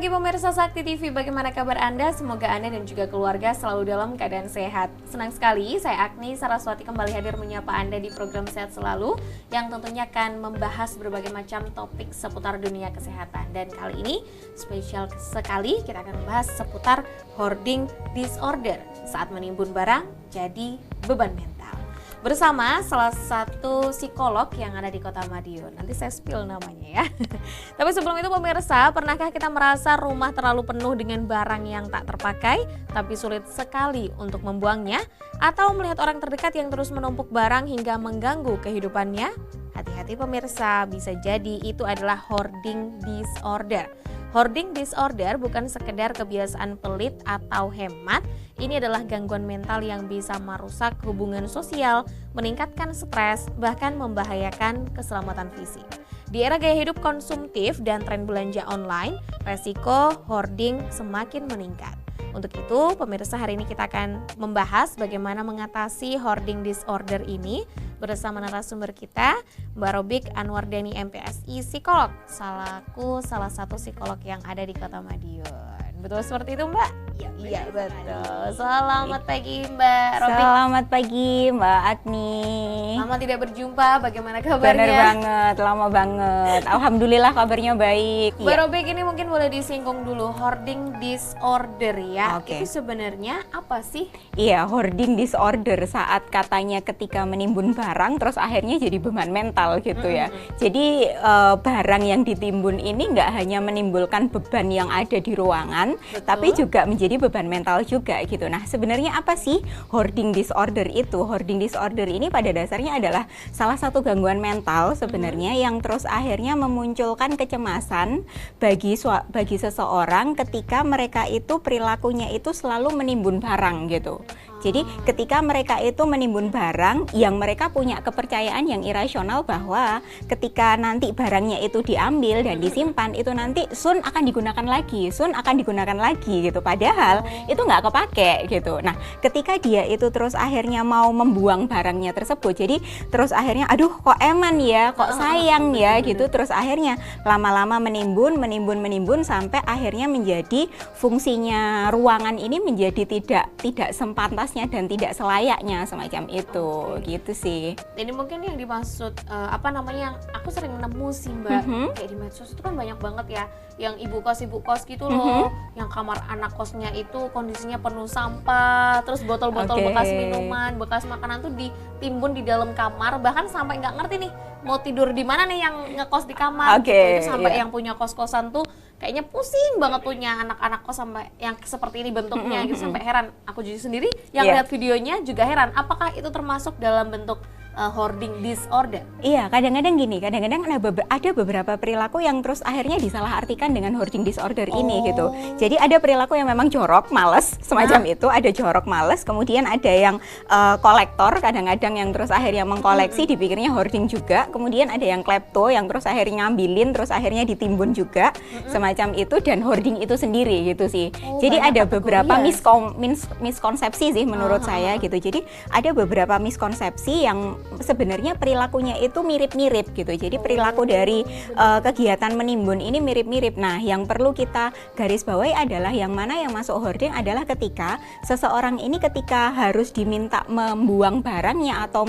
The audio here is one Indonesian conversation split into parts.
pagi pemirsa Sakti TV, bagaimana kabar Anda? Semoga Anda dan juga keluarga selalu dalam keadaan sehat. Senang sekali, saya Agni Saraswati kembali hadir menyapa Anda di program Sehat Selalu yang tentunya akan membahas berbagai macam topik seputar dunia kesehatan. Dan kali ini spesial sekali kita akan membahas seputar hoarding disorder saat menimbun barang jadi beban mental. Bersama salah satu psikolog yang ada di Kota Madiun. Nanti saya spill namanya ya. Tapi sebelum itu pemirsa, pernahkah kita merasa rumah terlalu penuh dengan barang yang tak terpakai tapi sulit sekali untuk membuangnya? Atau melihat orang terdekat yang terus menumpuk barang hingga mengganggu kehidupannya? Hati-hati pemirsa, bisa jadi itu adalah hoarding disorder. Hoarding disorder bukan sekedar kebiasaan pelit atau hemat, ini adalah gangguan mental yang bisa merusak hubungan sosial, meningkatkan stres, bahkan membahayakan keselamatan fisik. Di era gaya hidup konsumtif dan tren belanja online, resiko hoarding semakin meningkat. Untuk itu, pemirsa, hari ini kita akan membahas bagaimana mengatasi hoarding disorder ini bersama narasumber kita, Mbak Robik Anwardani MPSI, psikolog, salah satu psikolog yang ada di Kota Madiun. Betul seperti itu, Mbak? Iya, betul. Selamat pagi, Mbak Robik. Selamat pagi, Mbak Agni. Lama tidak berjumpa, bagaimana kabarnya? Bener banget, lama banget. Alhamdulillah kabarnya baik. Mbak Robik, ini mungkin boleh disinggung dulu, hoarding disorder ya. Oke. Itu sebenarnya apa sih? Iya, hoarding disorder saat katanya ketika menimbun barang terus akhirnya jadi beban mental gitu ya. Jadi barang yang ditimbun ini nggak hanya menimbulkan beban yang ada di ruangan, Betul. tapi juga menjadi beban mental juga gitu. Nah, sebenarnya apa sih hoarding disorder itu? Hoarding disorder ini pada dasarnya adalah salah satu gangguan mental sebenarnya yang terus akhirnya memunculkan kecemasan bagi seseorang ketika mereka itu perilakunya itu selalu menimbun barang gitu. Jadi ketika mereka itu menimbun barang yang mereka punya kepercayaan yang irasional bahwa ketika nanti barangnya itu diambil dan disimpan itu nanti soon akan digunakan lagi gitu. Padahal itu nggak kepake gitu. Nah, ketika dia itu terus akhirnya mau membuang barangnya tersebut, jadi terus akhirnya aduh kok eman ya, kok sayang ya gitu. Terus akhirnya lama-lama menimbun sampai akhirnya menjadi fungsinya ruangan ini menjadi tidak sepantasnya dan tidak selayaknya semacam itu gitu sih. Ini mungkin yang dimaksud yang aku sering nemu sih, Mbak, kayak di medsos itu kan banyak banget ya yang ibu kos gitu loh, yang kamar anak kosnya itu kondisinya penuh sampah, terus botol-botol bekas minuman, bekas makanan tuh ditimbun di dalam kamar, bahkan sampai nggak ngerti nih mau tidur di mana nih yang ngekos di kamar gitu. Itu sampai yang punya kos-kosan tuh kayaknya pusing banget punya anak-anak kos sampai yang seperti ini bentuknya gitu, sampai heran. Aku jadi sendiri yang lihat videonya juga heran, apakah itu termasuk dalam bentuk hoarding disorder? Iya, kadang-kadang gini, kadang-kadang ada beberapa perilaku yang terus akhirnya disalahartikan dengan hoarding disorder ini gitu. Jadi ada perilaku yang memang jorok, males, semacam itu, ada jorok, males, kemudian ada yang kolektor, kadang-kadang yang terus akhirnya mengkoleksi, dipikirnya hoarding juga, kemudian ada yang klepto, yang terus akhirnya ngambilin, terus akhirnya ditimbun juga, semacam itu, dan hoarding itu sendiri gitu sih. Jadi ada beberapa miskonsepsi sih menurut saya gitu. Jadi ada beberapa miskonsepsi yang sebenarnya perilakunya itu mirip-mirip gitu. Jadi perilaku dari kegiatan menimbun ini mirip-mirip. Nah, yang perlu kita garis bawahi adalah yang mana yang masuk hoarding adalah ketika seseorang ini ketika harus diminta membuang barangnya atau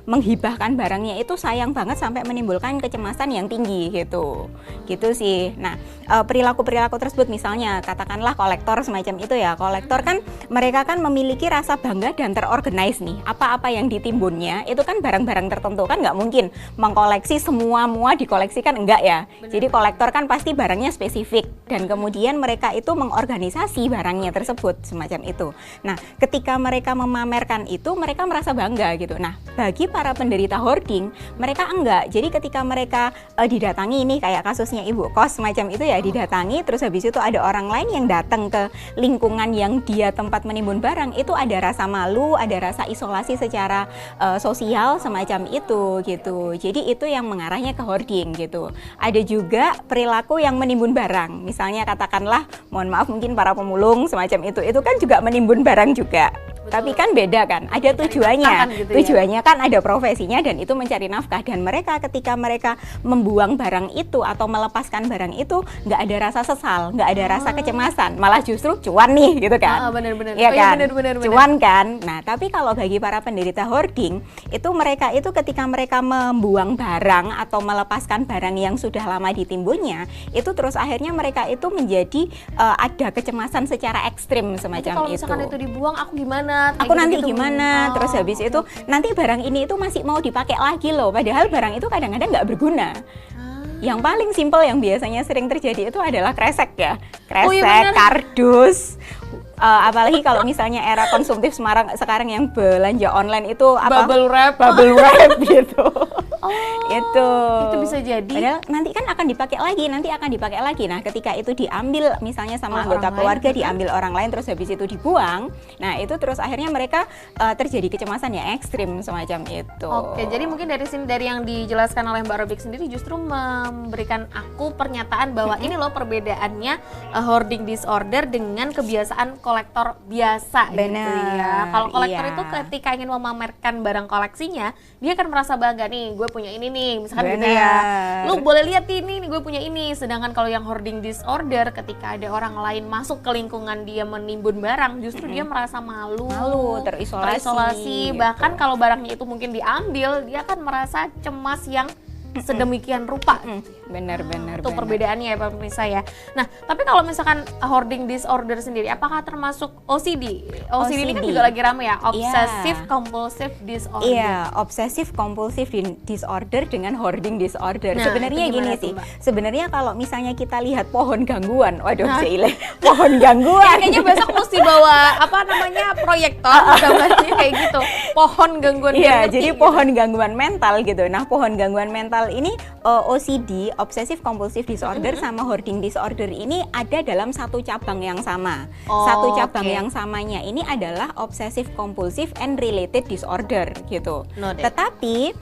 menghibahkan barangnya itu sayang banget sampai menimbulkan kecemasan yang tinggi gitu. Gitu sih. Nah, perilaku-perilaku tersebut misalnya katakanlah kolektor semacam itu ya. Kolektor kan mereka kan memiliki rasa bangga dan terorganize nih. Apa-apa yang ditimbunnya itu kan barang-barang tertentu, kan nggak mungkin mengkoleksi semua dikoleksikan, enggak ya. Jadi kolektor kan pasti barangnya spesifik dan kemudian mereka itu mengorganisasi barangnya tersebut semacam itu. Nah, ketika mereka memamerkan itu mereka merasa bangga gitu. Nah, bagi para penderita hoarding mereka enggak. Jadi ketika mereka didatangi ini kayak kasusnya ibu kos semacam itu ya, didatangi terus habis itu ada orang lain yang datang ke lingkungan yang dia tempat menimbun barang, itu ada rasa malu, ada rasa isolasi secara sosial sosial semacam itu gitu. Jadi itu yang mengarahnya ke hoarding gitu. Ada juga perilaku yang menimbun barang. Misalnya katakanlah, mohon maaf mungkin para pemulung semacam itu kan juga menimbun barang juga. Betul. Tapi kan beda kan, ada tujuannya. Gitu ya? Tujuannya kan ada profesinya dan itu mencari nafkah. Dan mereka ketika mereka membuang barang itu atau melepaskan barang itu nggak ada rasa sesal, nggak ada rasa kecemasan, malah justru cuan nih gitu kan. Bener-bener. Iya kan, bener. cuan kan. Nah tapi kalau bagi para penderita hoarding itu mereka itu ketika mereka membuang barang atau melepaskan barang yang sudah lama ditimbunnya, itu terus akhirnya mereka itu menjadi ada kecemasan secara ekstrim semacam kalau misalkan itu dibuang, aku gimana? Aku nanti gimana? Terus habis itu nanti barang ini itu masih mau dipakai lagi loh. Padahal barang itu kadang-kadang nggak berguna. Yang paling simpel yang biasanya sering terjadi itu adalah kresek ya, kresek, kardus. Apalagi kalau misalnya era konsumtif sekarang yang belanja online itu apa? Bubble wrap gitu. Itu bisa jadi. Padahal nanti kan akan dipakai lagi. Nah, ketika itu diambil misalnya sama anggota keluarga, diambil orang lain terus habis itu dibuang. Nah, itu terus akhirnya mereka terjadi kecemasan ya ekstrim semacam itu. Oke, jadi mungkin dari sini dari yang dijelaskan oleh Mbak Robik sendiri justru memberikan aku pernyataan bahwa ini loh perbedaannya hoarding disorder dengan kebiasaan kolektor biasa. Benar. Gitu ya. Kalau kolektor iya. itu ketika ingin memamerkan barang koleksinya, dia akan merasa bangga nih, gue punya ini nih, misalkan gitu ya. Lu boleh lihat ini gue punya ini. Sedangkan kalau yang hoarding disorder, ketika ada orang lain masuk ke lingkungan dia menimbun barang, justru dia merasa malu, terisolasi. Bahkan kalau barangnya itu mungkin diambil, dia akan merasa cemas yang sedemikian rupa. Benar. Itu perbedaannya ya Pak pemirsa ya. Nah, tapi kalau misalkan hoarding disorder sendiri, apakah termasuk OCD? OCD ini kan juga lagi rame ya, Obsessive Compulsive Disorder. Iya, Obsessive Compulsive Disorder dengan hoarding disorder. Nah, sebenarnya gini sih, Mbak? sebenarnya kalau misalnya kita lihat pohon gangguan, waduh pohon gangguan. Ya, kayaknya besok mesti bawa proyektor gambarnya kayak gitu. Pohon gangguan. Iya, jadi pohon gangguan mental gitu. Nah, pohon gangguan mental ini OCD, Obsessive Compulsive Disorder sama hoarding disorder ini ada dalam satu cabang yang sama. Satu cabang yang samanya ini adalah Obsessive Compulsive and Related Disorder gitu. Tetapi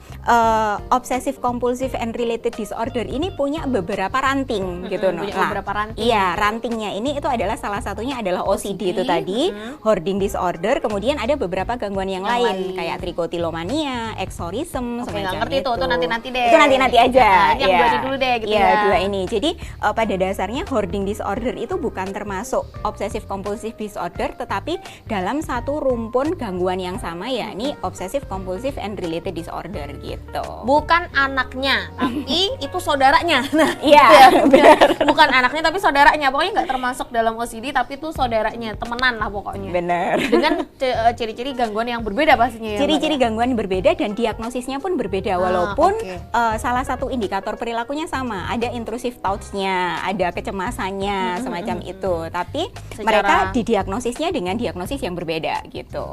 Obsessive Compulsive and Related Disorder ini punya beberapa ranting gitu. Beberapa ranting. Iya, rantingnya ini itu adalah salah satunya adalah OCD itu tadi, hoarding disorder. Kemudian ada beberapa gangguan yang lain kayak trichotillomania, exorcism, semacam nggak ngerti itu. Itu nanti deh. Itu nanti aja. Yang dua ini dulu deh gitu ya. ya. Dua ini. Jadi pada dasarnya hoarding disorder itu bukan termasuk obsessive compulsive disorder, tetapi dalam satu rumpun gangguan yang sama, yakni obsessive compulsive and related disorder gitu. Bukan anaknya, tapi itu saudaranya. Nah, iya, benar. Bukan anaknya tapi saudaranya. Pokoknya nggak termasuk dalam OCD, tapi itu saudaranya, temenan lah pokoknya. Benar. Dengan ciri-ciri gangguan yang berbeda pastinya. Ciri-ciri gangguan berbeda dan diagnosisnya pun berbeda, walaupun salah satu indikator perilakunya sama, ada intrusive thoughts-nya, ada kecemasannya, semacam itu. Tapi mereka didiagnosisnya dengan diagnosis yang berbeda gitu.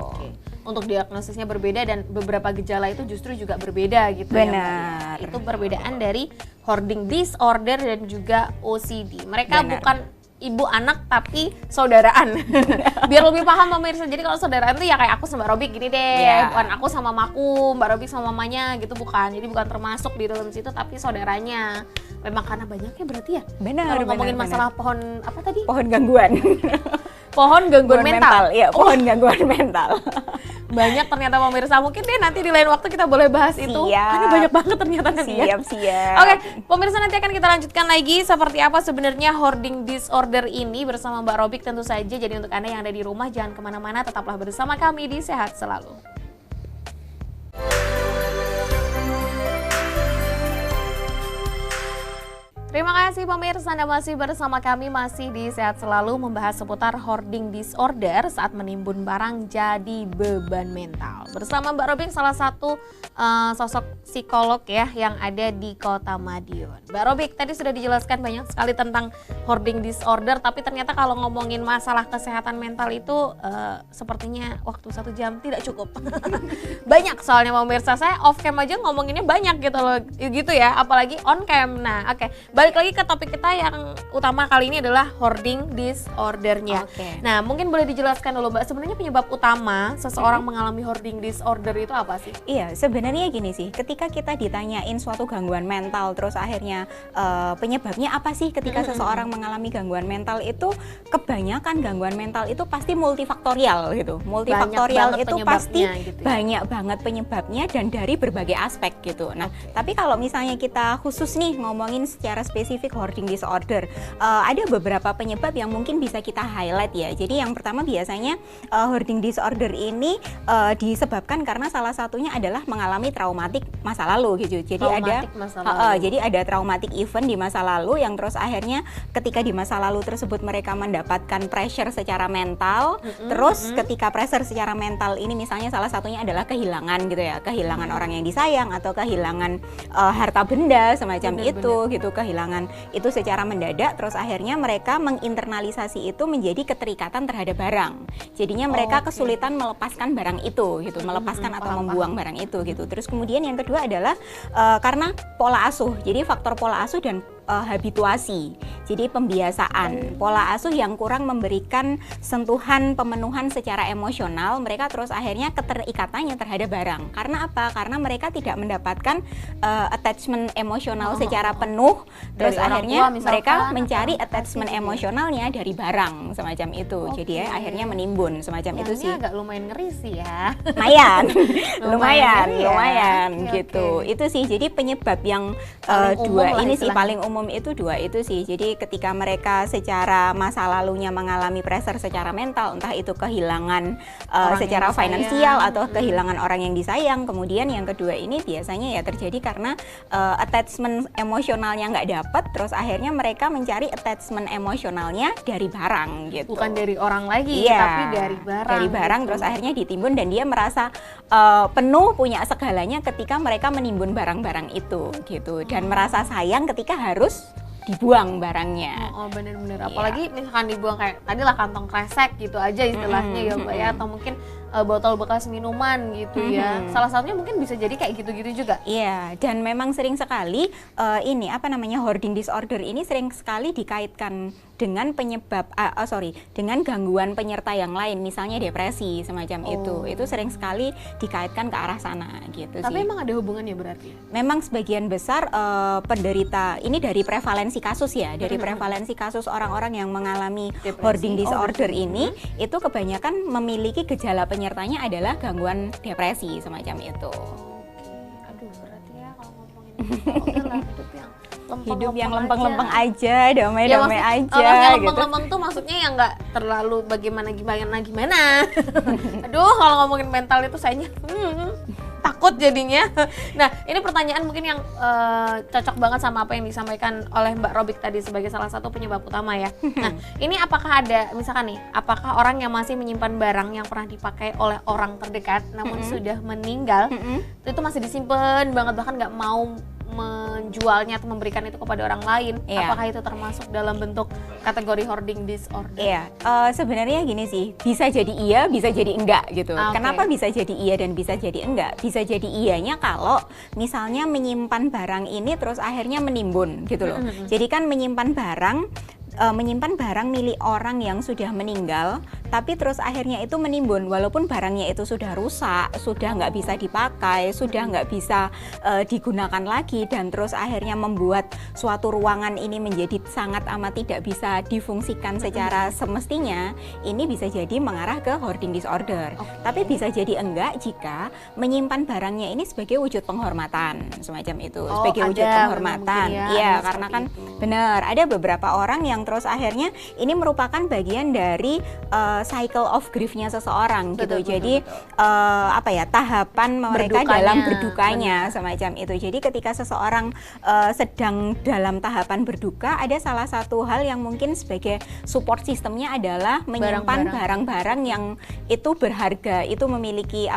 Untuk diagnosisnya berbeda dan beberapa gejala itu justru juga berbeda gitu. Benar. Ya. Itu perbedaan dari hoarding disorder dan juga OCD. Mereka bukan ibu anak tapi saudaraan. Biar lebih paham pemirsa. Jadi kalau saudaraan tuh ya kayak aku sama Mbak Robik gini deh. Bukan aku sama mamaku, Mbak Robik sama mamanya gitu, bukan. Jadi bukan termasuk di dalam situ tapi saudaranya. Memang karena banyaknya berarti ya. Benar. Kalau ngomongin masalah pohon apa tadi? Pohon gangguan. Pohon gangguan mental. Iya, pohon gangguan mental. Banyak ternyata pemirsa, mungkin deh nanti di lain waktu kita boleh bahas itu. Karena banyak banget ternyata nanti ya. Siap. Oke, pemirsa nanti akan kita lanjutkan lagi seperti apa sebenarnya hoarding disorder ini bersama Mbak Robik tentu saja. Jadi untuk Anda yang ada di rumah jangan kemana-mana, tetaplah bersama kami di Sehat Selalu. Terima kasih pemirsa, Anda masih bersama kami masih di Sehat Selalu membahas seputar hoarding disorder saat menimbun barang jadi beban mental. Bersama Mbak Robik, salah satu sosok psikolog ya yang ada di Kota Madiun. Mbak Robik, tadi sudah dijelaskan banyak sekali tentang hoarding disorder, tapi ternyata kalau ngomongin masalah kesehatan mental itu sepertinya waktu 1 jam tidak cukup. Banyak soalnya pemirsa, saya off cam aja ngomonginnya banyak gitu loh, gitu ya, apalagi on cam. Nah, oke. Balik lagi ke topik kita yang utama kali ini adalah hoarding disordernya. Nah, mungkin boleh dijelaskan dulu Mbak, sebenarnya penyebab utama seseorang mengalami hoarding disorder itu apa sih? Iya, sebenarnya gini sih, ketika kita ditanyain suatu gangguan mental, terus akhirnya penyebabnya apa sih ketika seseorang mengalami gangguan mental itu, kebanyakan gangguan mental itu pasti multifaktorial gitu. Multifaktorial itu pasti gitu ya? Banyak banget penyebabnya dan dari berbagai aspek gitu. Nah, tapi kalau misalnya kita khusus nih ngomongin secara spesifik hoarding disorder, ada beberapa penyebab yang mungkin bisa kita highlight ya. Jadi yang pertama biasanya hoarding disorder ini disebabkan karena salah satunya adalah mengalami traumatik masa lalu gitu. Jadi ada traumatic event di masa lalu yang terus akhirnya ketika di masa lalu tersebut mereka mendapatkan pressure secara mental, terus ketika pressure secara mental ini misalnya salah satunya adalah kehilangan gitu ya, kehilangan orang yang disayang atau kehilangan harta benda semacam itu gitu, kehilangan itu secara mendadak, terus akhirnya mereka menginternalisasi itu menjadi keterikatan terhadap barang. Jadinya mereka kesulitan melepaskan barang itu gitu, melepaskan atau membuang barang itu gitu. Terus kemudian yang kedua adalah karena pola asuh. Jadi faktor pola asuh dan habituasi. Jadi pembiasaan, pola asuh yang kurang memberikan sentuhan pemenuhan secara emosional, mereka terus akhirnya keterikatannya terhadap barang. Karena apa? Karena mereka tidak mendapatkan attachment emosional secara penuh, terus akhirnya mereka mencari attachment emosionalnya dari barang semacam itu. Jadi ya akhirnya menimbun semacam itu sih. Agak lumayan ngeri sih ya. lumayan gitu. Itu sih. Jadi penyebab yang dua ini sih paling umum itu dua itu sih. Jadi ketika mereka secara masa lalunya mengalami pressure secara mental, entah itu kehilangan secara finansial atau kehilangan orang yang disayang, kemudian yang kedua ini biasanya ya terjadi karena attachment emosionalnya nggak dapat, terus akhirnya mereka mencari attachment emosionalnya dari barang gitu. Bukan dari orang lagi, tapi dari barang. Dari barang gitu. Terus akhirnya ditimbun dan dia merasa penuh punya segalanya ketika mereka menimbun barang-barang itu gitu, dan merasa sayang ketika harus dibuang barangnya. Bener-bener. Apalagi misalkan dibuang kayak tadi lah kantong kresek gitu aja istilahnya ya Mbak ya, atau mungkin botol bekas minuman gitu ya. Salah satunya mungkin bisa jadi kayak gitu-gitu juga. Iya, dan memang sering sekali hoarding disorder ini sering sekali dikaitkan dengan dengan gangguan penyerta yang lain, misalnya depresi semacam itu. Itu sering sekali dikaitkan ke arah sana gitu. Tapi emang ada hubungannya berarti? Memang sebagian besar penderita ini dari prevalensi kasus ya, dari prevalensi kasus orang-orang yang mengalami depresi, hoarding disorder ini itu kebanyakan memiliki gejala penyertanya adalah gangguan depresi semacam itu. Aduh berat ya kalau ngomongin hidup yang lempeng-lempeng aja, damai-damai aja. Lempeng-lempeng tuh maksudnya yang nggak terlalu bagaimana. Aduh kalau ngomongin mental itu sayanya takut jadinya. Nah ini pertanyaan mungkin yang cocok banget sama apa yang disampaikan oleh Mbak Robik tadi sebagai salah satu penyebab utama ya. Nah ini apakah ada misalkan nih, apakah orang yang masih menyimpan barang yang pernah dipakai oleh orang terdekat namun sudah meninggal itu masih disimpan banget, bahkan nggak mau menjualnya atau memberikan itu kepada orang lain, apakah itu termasuk dalam bentuk kategori hoarding disorder? Iya, sebenarnya gini sih, bisa jadi iya, bisa jadi enggak gitu. Kenapa bisa jadi iya dan bisa jadi enggak? Bisa jadi iyanya kalau misalnya menyimpan barang ini terus akhirnya menimbun gitu loh. Jadi kan menyimpan barang milik orang yang sudah meninggal, tapi terus akhirnya itu menimbun walaupun barangnya itu sudah rusak, sudah nggak bisa dipakai, sudah nggak bisa digunakan lagi, dan terus akhirnya membuat suatu ruangan ini menjadi sangat amat tidak bisa difungsikan secara semestinya. Ini bisa jadi mengarah ke hoarding disorder. Tapi bisa jadi enggak jika menyimpan barangnya ini sebagai wujud penghormatan semacam itu, sebagai wujud penghormatan. Iya, karena kan benar ada beberapa orang yang terus akhirnya ini merupakan bagian dari cycle of grief-nya seseorang gitu. Jadi tahapan mereka dalam berdukanya semacam itu. Jadi ketika seseorang sedang dalam tahapan berduka, ada salah satu hal yang mungkin sebagai support sistemnya adalah menyimpan barang-barang yang itu berharga, itu memiliki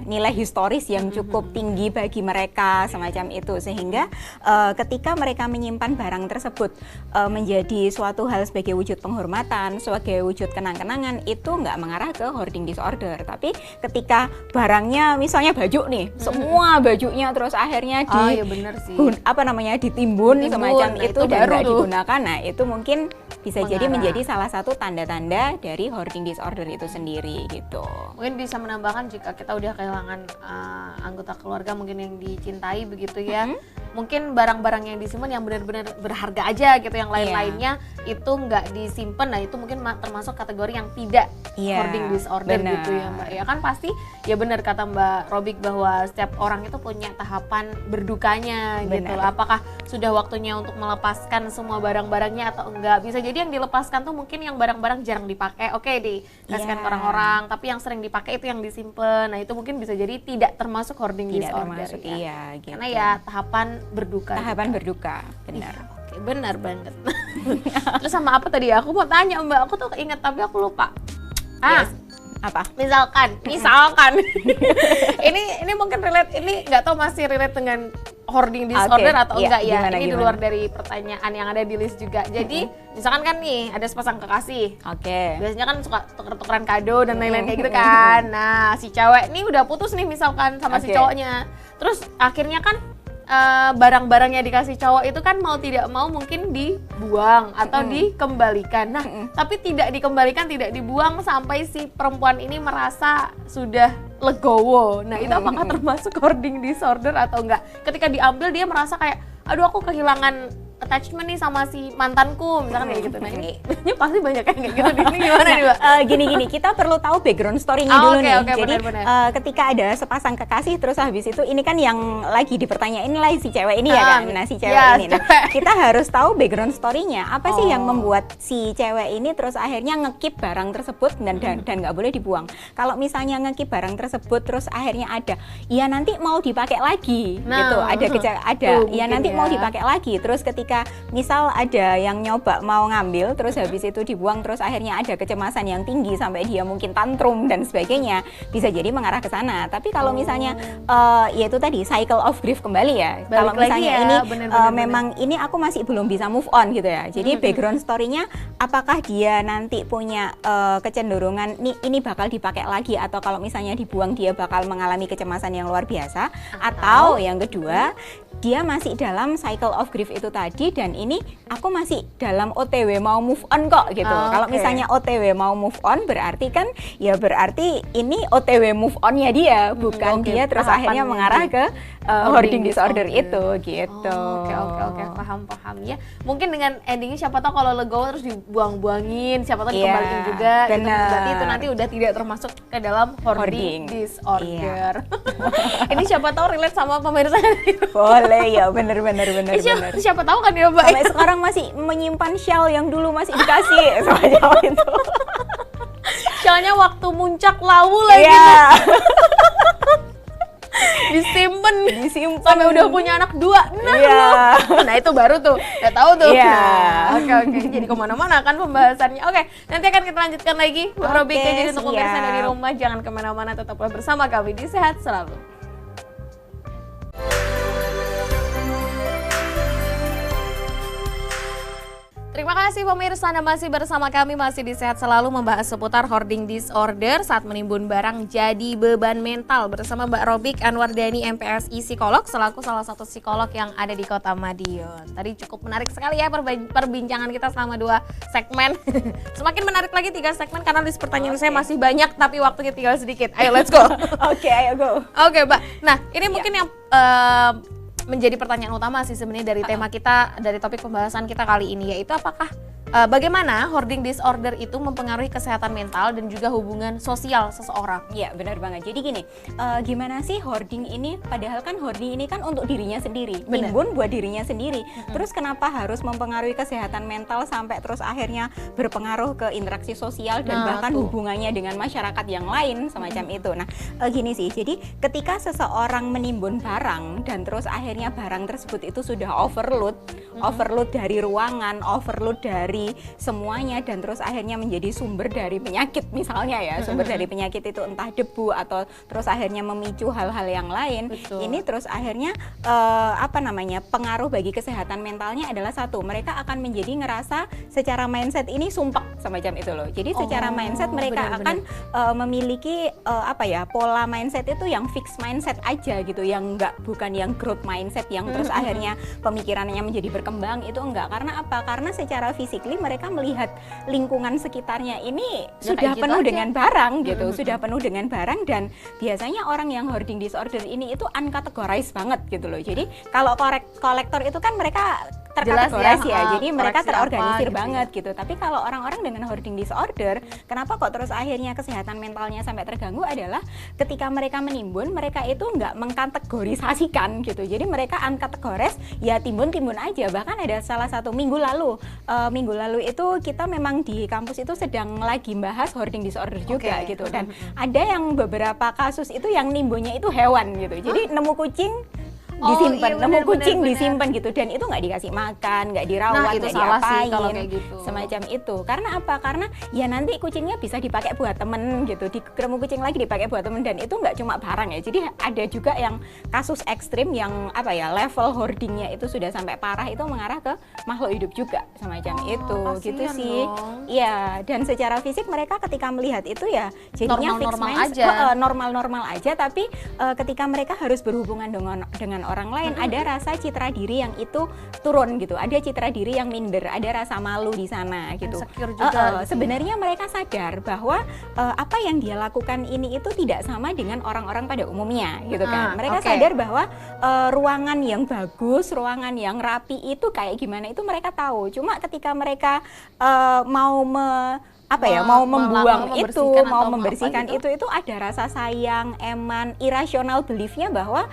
nilai historis yang cukup tinggi bagi mereka semacam itu, sehingga ketika mereka menyimpan barang tersebut menjadi suatu hal sebagai wujud penghormatan, sebagai wujud kenang-kenangan, itu nggak mengarah ke hoarding disorder. Tapi ketika barangnya misalnya baju nih, semua bajunya terus akhirnya iya bener sih. Ditimbun semacam nah, itu dan baru nggak tuh digunakan. Nah, itu mungkin bisa jadi Mengarah. menjadi salah satu tanda-tanda dari hoarding disorder itu sendiri gitu. Mungkin bisa menambahkan jika kita udah kehilangan anggota keluarga mungkin yang dicintai begitu ya. Mungkin barang-barang yang disimpan yang benar-benar berharga aja gitu, yang lain-lainnya itu nggak disimpan. Nah, itu mungkin termasuk kategori yang tidak hoarding disorder benar. gitu ya Mbak. Ya kan pasti ya benar kata Mbak Robik bahwa setiap orang itu punya tahapan berdukanya gitu. Benar. Apakah sudah waktunya untuk melepaskan semua barang-barangnya atau enggak? Bisa jadi yang dilepaskan tuh mungkin yang barang-barang jarang dipakai, oke dikasihkan ke orang-orang, tapi yang sering dipakai itu yang disimpan. Nah, itu mungkin bisa jadi tidak termasuk hoarding Tidak disorder termasuk, ya. iya gitu. Karena ya tahapan berduka. Tahapan berduka, benar. Iya, oke, benar banget. Terus sama apa tadi ya? Aku mau tanya Mbak, aku tuh ingat tapi aku lupa. Yes. Apa? Misalkan ini mungkin relate, ini nggak tahu masih relate dengan hoarding disorder atau enggak ya. Gimana, ini di gimana? luar dari pertanyaan yang ada di list juga. Jadi misalkan kan nih ada sepasang kekasih. Oke. Biasanya kan suka tuker-tukeran kado dan lain-lain kayak gitu kan. Nah, si cewek nih udah putus nih misalkan sama si Oke. cowoknya. Terus akhirnya kan barang-barang yang dikasih cowok itu kan mau tidak mau mungkin dibuang atau dikembalikan. Nah, tapi tidak dikembalikan, tidak dibuang sampai si perempuan ini merasa sudah legowo. Nah, itu apakah termasuk hoarding disorder atau enggak? Ketika diambil dia merasa kayak, aduh aku kehilangan attachment nih sama si mantanku, misalkan kayak gitu. Nah, ini pasti banyak yang kayak gitu. Ini gimana nih, Mbak? Gini, kita perlu tahu background story-nya dulu Oke, nih. oke, Jadi benar-benar. ketika ada sepasang kekasih terus habis itu ini kan yang lagi dipertanyain lah si cewek ini ya kan. Nah, si cewek ya, ini. Nah, cewek. kita harus tahu background story-nya. Apa sih yang Oh. membuat si cewek ini terus akhirnya ngekip barang tersebut dan nggak boleh dibuang. Kalau misalnya ngekip barang tersebut terus akhirnya ada, ya nanti mau dipakai lagi Nah, gitu. Ada tuh, ya mungkin nanti ya. mau dipakai lagi. Terus ketika misal ada yang nyoba mau ngambil terus habis itu dibuang terus akhirnya ada kecemasan yang tinggi sampai dia mungkin tantrum dan sebagainya, bisa jadi mengarah ke sana. Tapi kalau misalnya ya itu tadi cycle of grief kembali ya. Balik Kalau lagi misalnya ya, ini bener-bener. memang ini aku masih belum bisa move on gitu ya. Jadi background story-nya apakah dia nanti punya kecenderungan ini bakal dipakai lagi, atau kalau misalnya dibuang dia bakal mengalami kecemasan yang luar biasa, atau yang kedua dia masih dalam cycle of grief itu tadi dan ini aku masih dalam OTW mau move on kok gitu. Kalau Oke. misalnya OTW mau move on berarti kan ya berarti ini OTW move on-nya dia, bukan Oke, dia terus akhirnya tahapannya mengarah dia. ke hoarding disorder itu gitu. Oke, paham ya. Mungkin dengan endingnya siapa tahu kalau legowo terus dibuang-buangin, siapa tahu Iya, dikembaliin juga gitu. benar. Berarti itu nanti udah tidak termasuk ke dalam hoarding Hoarding. disorder. Ini siapa tahu relate sama pemirsa. Boleh ya, bener. Siapa tahu kan ya, Mbak. Sampai sekarang masih menyimpan shell yang dulu masih dikasih semacam itu. Soalnya waktu muncak lawu lagi Iya. disimpan Disimpan. sampai udah punya anak 2. Nah, Iya. nah itu baru tuh, udah tahu tuh. Iya. Nah, oke, jadi kemana-mana kan pembahasannya. Oke, nanti akan kita lanjutkan lagi. Mbak Robik, Oke, jadi untuk pemirsa siap. dari rumah jangan kemana-mana, tetaplah bersama kami di Sehat Selalu. Terima kasih pemirsa, Anda masih bersama kami, masih di Sehat Selalu membahas seputar hoarding disorder saat menimbun barang jadi beban mental bersama Mbak Robik Anwardani, MPSI psikolog, selaku salah satu psikolog yang ada di Kota Madiun. Tadi cukup menarik sekali ya perbincangan kita selama 2 segmen. Semakin menarik lagi 3 segmen karena list pertanyaan saya masih banyak tapi waktunya tinggal sedikit. Ayo let's go. Oke, ayo go. Oke, Mbak. Nah, ini mungkin yang menjadi pertanyaan utama sih sebenarnya dari tema kita, dari topik pembahasan kita kali ini, yaitu apakah bagaimana hoarding disorder itu mempengaruhi kesehatan mental dan juga hubungan sosial seseorang. Iya, benar banget. Jadi gini, gimana sih hoarding ini? Padahal kan hoarding ini kan untuk dirinya sendiri, Benar. nimbun buat dirinya sendiri. Terus kenapa harus mempengaruhi kesehatan mental sampai terus akhirnya berpengaruh ke interaksi sosial dan Nah, bahkan tuh. hubungannya dengan masyarakat yang lain semacam itu. Nah, gini sih. Jadi ketika seseorang menimbun barang dan terus akhirnya barang tersebut itu sudah overload dari ruangan, overload dari mengendali semuanya dan terus akhirnya menjadi sumber dari penyakit misalnya ya, sumber dari penyakit itu entah debu atau terus akhirnya memicu hal-hal yang lain. Betul. Ini terus akhirnya pengaruh bagi kesehatan mentalnya adalah satu, mereka akan menjadi ngerasa secara mindset ini sumpek semacam itu loh. Jadi secara mindset mereka akan memiliki pola mindset itu yang fixed mindset aja gitu, yang bukan yang growth mindset yang terus akhirnya pemikirannya menjadi berkembang, itu enggak. Karena apa? Karena secara physically mereka melihat lingkungan sekitarnya ini Ya, sudah gitu penuh aja. dengan barang gitu, sudah penuh dengan barang, dan biasanya orang yang hoarding disorder ini itu uncategorized banget gitu loh. Jadi kalau kolektor itu kan mereka terkategoris ya, jadi mereka terorganisir gitu banget gitu. Tapi kalau orang-orang dengan hoarding disorder, kenapa kok terus akhirnya kesehatan mentalnya sampai terganggu adalah ketika mereka menimbun, mereka itu nggak mengkategorisasikan gitu. Jadi mereka uncategorized, ya timbun-timbun aja. Bahkan ada salah satu minggu lalu itu kita memang di kampus itu sedang lagi bahas hoarding disorder juga gitu. Dan ada yang beberapa kasus itu yang nimbunnya itu hewan gitu. Jadi nemu kucing disimpan, nemu kucing disimpan gitu, dan itu nggak dikasih makan, nggak dirawat, nggak diapain, gitu. semacam itu. Karena apa? Karena ya nanti kucingnya bisa dipakai buat temen gitu, ketemu kucing lagi dipakai buat temen, dan itu nggak cuma barang ya. Jadi ada juga yang kasus ekstrim yang level hoardingnya itu sudah sampai parah, itu mengarah ke makhluk hidup juga semacam itu gitu sih. Iya, dan secara fisik mereka ketika melihat itu ya jadinya normal-normal aja, tapi ketika mereka harus berhubungan dengan orang lain, ada rasa citra diri yang itu turun gitu, ada citra diri yang minder, ada rasa malu di sana gitu. Insecure juga. Sebenarnya mereka sadar bahwa apa yang dia lakukan ini itu tidak sama dengan orang-orang pada umumnya gitu kan. Mereka sadar bahwa ruangan yang bagus, ruangan yang rapi itu kayak gimana itu mereka tahu. Cuma ketika mereka mau membuang itu, mau membersihkan itu ada rasa sayang, eman, irasional beliefnya bahwa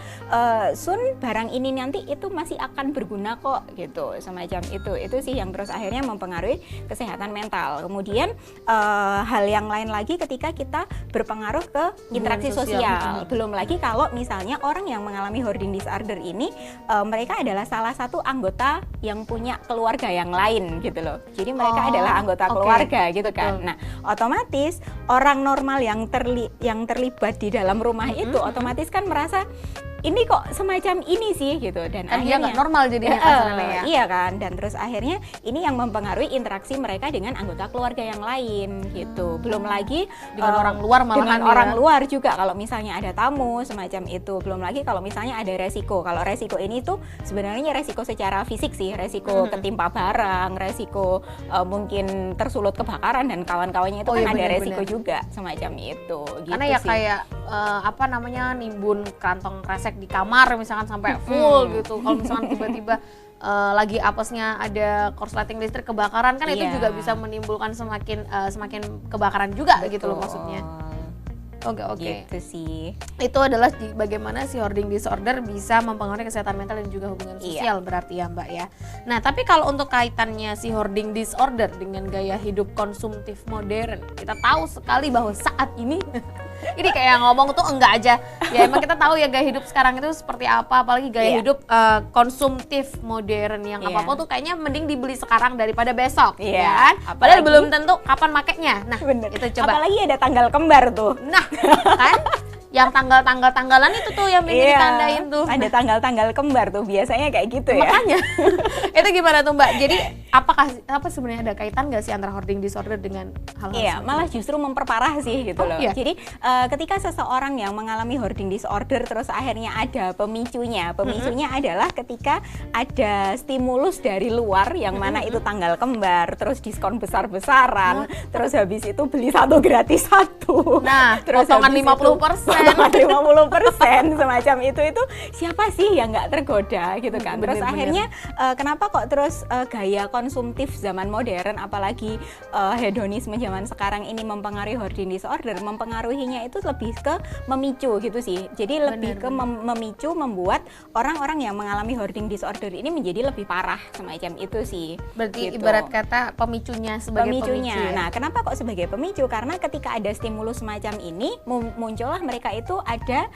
barang ini nanti itu masih akan berguna kok gitu, semacam itu sih yang terus akhirnya mempengaruhi kesehatan mental. Kemudian hal yang lain lagi ketika kita berpengaruh ke interaksi sosial. Belum lagi kalau misalnya orang yang mengalami hoarding disorder ini mereka adalah salah satu anggota yang punya keluarga yang lain gitu loh. Jadi mereka adalah anggota keluarga gitu kan. Nah, otomatis orang normal yang terlibat di dalam rumah itu otomatis kan merasa ini kok semacam ini sih gitu, dan akhirnya nggak normal jadinya ya. Iya kan, dan terus akhirnya ini yang mempengaruhi interaksi mereka dengan anggota keluarga yang lain gitu. Belum lagi dengan orang luar malahan, dengan orang luar juga kalau misalnya ada tamu semacam itu. Belum lagi kalau misalnya ada resiko. Kalau resiko ini tuh sebenarnya resiko secara fisik sih, resiko ketimpa barang, resiko mungkin tersulut kebakaran dan kawan-kawannya itu ada resiko juga semacam itu. Karena gitu ya sih. kayak nimbun kantong kresek di kamar misalkan sampai full gitu. Kalau misalkan tiba-tiba lagi apesnya ada korsleting listrik kebakaran kan itu juga bisa menimbulkan semakin kebakaran juga. Betul. Gitu loh maksudnya. Oke. Gitu sih. Itu adalah bagaimana si hoarding disorder bisa mempengaruhi kesehatan mental dan juga hubungan sosial berarti ya Mbak ya. Nah tapi kalau untuk kaitannya si hoarding disorder dengan gaya hidup konsumtif modern, kita tahu sekali bahwa saat ini ini kayak ngomong tuh enggak aja. Ya emang kita tahu ya gaya hidup sekarang itu seperti apa, apalagi gaya hidup konsumtif modern yang apa-apa tuh kayaknya mending dibeli sekarang daripada besok ya kan. Padahal belum tentu kapan makainya. Nah, itu coba. Apalagi ada tanggal kembar tuh. Nah, kan yang tanggalan itu tuh yang bikin ditandain tuh. Ada tanggal-tanggal kembar tuh biasanya kayak gitu ya. Makanya itu gimana tuh Mbak? Jadi apa sebenarnya ada kaitan nggak sih antara hoarding disorder dengan hal-hal Iya, malah justru memperparah sih gitu loh. Iya? Jadi ketika seseorang yang mengalami hoarding disorder terus akhirnya ada pemicunya adalah ketika ada stimulus dari luar yang mana itu tanggal kembar, terus diskon besar-besaran, terus habis itu beli satu gratis satu. Nah, terus potongan 50%. 50% semacam itu siapa sih yang nggak tergoda gitu kan. Terus akhirnya kenapa kok terus gaya konsumtif zaman modern apalagi hedonisme zaman sekarang ini mempengaruhi hoarding disorder, mempengaruhinya itu lebih ke memicu gitu sih. Jadi lebih ke memicu, membuat orang-orang yang mengalami hoarding disorder ini menjadi lebih parah semacam itu sih. Berarti gitu. Ibarat kata pemicunya sebagai pemicu ya? Nah, kenapa kok sebagai pemicu? Karena ketika ada stimulus semacam ini muncullah mereka itu ada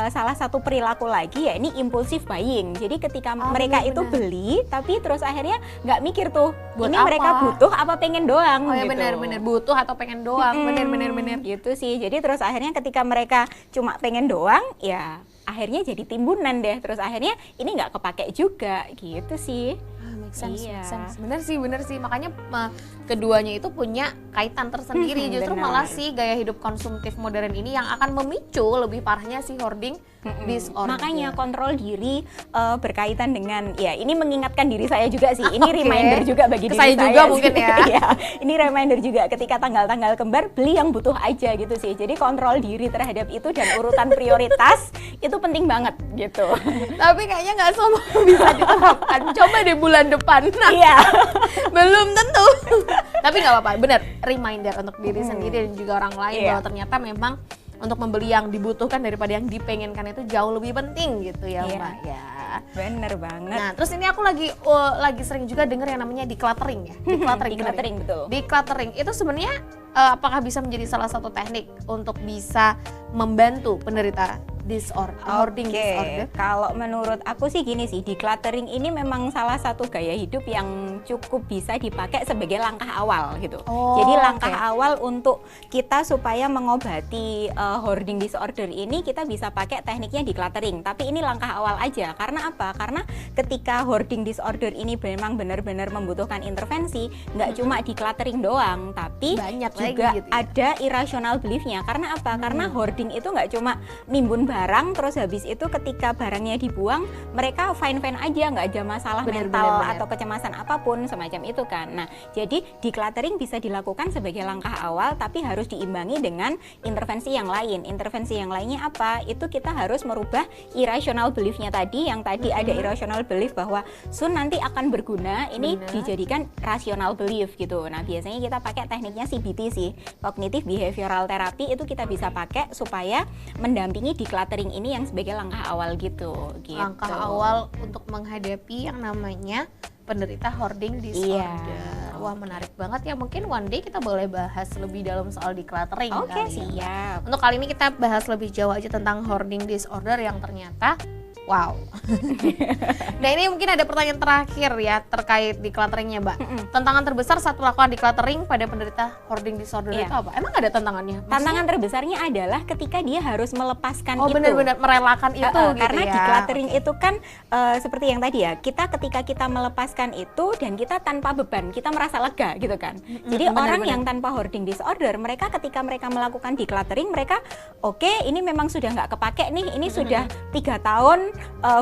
salah satu perilaku lagi, ya ini impulsive buying. Jadi ketika mereka itu beli, tapi terus akhirnya nggak mikir tuh, Buat ini apa? mereka butuh apa pengen doang. Oh ya gitu. benar-benar butuh atau pengen doang, benar-benar. Gitu sih. Jadi terus akhirnya ketika mereka cuma pengen doang, ya akhirnya jadi timbunan deh. Terus akhirnya ini nggak kepake juga, gitu sih. Make sense, Iya. make sense. Bener sih. Makanya keduanya itu punya kaitan tersendiri. Justru benar. malah sih gaya hidup konsumtif modern ini yang akan memicu lebih parahnya si hoarding disorder. Makanya kontrol diri berkaitan dengan, ya ini mengingatkan diri saya juga sih. Ini reminder juga bagi Ke diri saya saya juga sih. mungkin ya. Iya, ini reminder juga ketika tanggal-tanggal kembar beli yang butuh aja gitu sih. Jadi kontrol diri terhadap itu dan urutan prioritas itu penting banget gitu. Tapi kayaknya nggak semua bisa diterapkan. Coba deh bulan depan. Nah, Iya. belum tentu. Tapi nggak apa-apa, bener. Reminder untuk diri sendiri dan juga orang lain Iya. bahwa ternyata memang untuk membeli yang dibutuhkan daripada yang dipengenkan itu jauh lebih penting gitu ya, Iya. Mbak ya. Bener banget. Nah, terus ini aku lagi sering juga denger yang namanya decluttering ya. Decluttering, Decluttering, bener ya? betul. Decluttering itu sebenarnya apakah bisa menjadi salah satu teknik untuk bisa membantu penderita hoarding disorder? Kalau menurut aku sih gini sih, decluttering ini memang salah satu gaya hidup yang cukup bisa dipakai sebagai langkah awal gitu. Oh, Jadi langkah oke. awal untuk kita supaya mengobati hoarding disorder ini, kita bisa pakai tekniknya decluttering. Tapi ini langkah awal aja. Karena apa? Karena ketika hoarding disorder ini memang benar-benar membutuhkan intervensi, nggak cuma decluttering doang, tapi Banyak juga lagi gitu ya. ada irrational belief-nya. Karena apa? Karena hoarding itu nggak cuma nimbun barang, terus habis itu ketika barangnya dibuang, mereka fine-fine aja, nggak ada masalah Bener, mental bener. atau kecemasan apapun semacam itu kan. Nah, jadi decluttering bisa dilakukan sebagai langkah awal, tapi harus diimbangi dengan intervensi yang lain. Intervensi yang lainnya apa? Itu kita harus merubah irrational belief-nya tadi, yang tadi ada irrational belief bahwa sun nanti akan berguna, ini Bener. dijadikan rational belief gitu. Nah, biasanya kita pakai tekniknya CBT sih, Cognitive Behavioral Therapy, itu kita bisa pakai supaya mendampingi decluttering ini yang sebagai langkah awal gitu. Langkah awal untuk menghadapi yang namanya penderita hoarding disorder. Iya. Wah, menarik banget ya. Mungkin one day kita boleh bahas lebih dalam soal decluttering Oke, kali ya. siap. Untuk kali ini kita bahas lebih jauh aja tentang hoarding disorder yang ternyata wow. Nah, ini mungkin ada pertanyaan terakhir ya terkait declutteringnya, Mbak. Tantangan terbesar saat melakukan decluttering pada penderita hoarding disorder Iya. itu apa? Emang ada tantangannya? Tantangan terbesarnya adalah ketika dia harus melepaskan Oh, itu. benar-benar merelakan itu gitu Karena ya. decluttering itu kan seperti yang tadi ya, ketika kita melepaskan itu dan kita tanpa beban, kita merasa lega gitu kan. Jadi orang yang tanpa hoarding disorder, mereka ketika mereka melakukan decluttering, mereka oke, ini memang sudah nggak kepake nih, ini sudah 3 tahun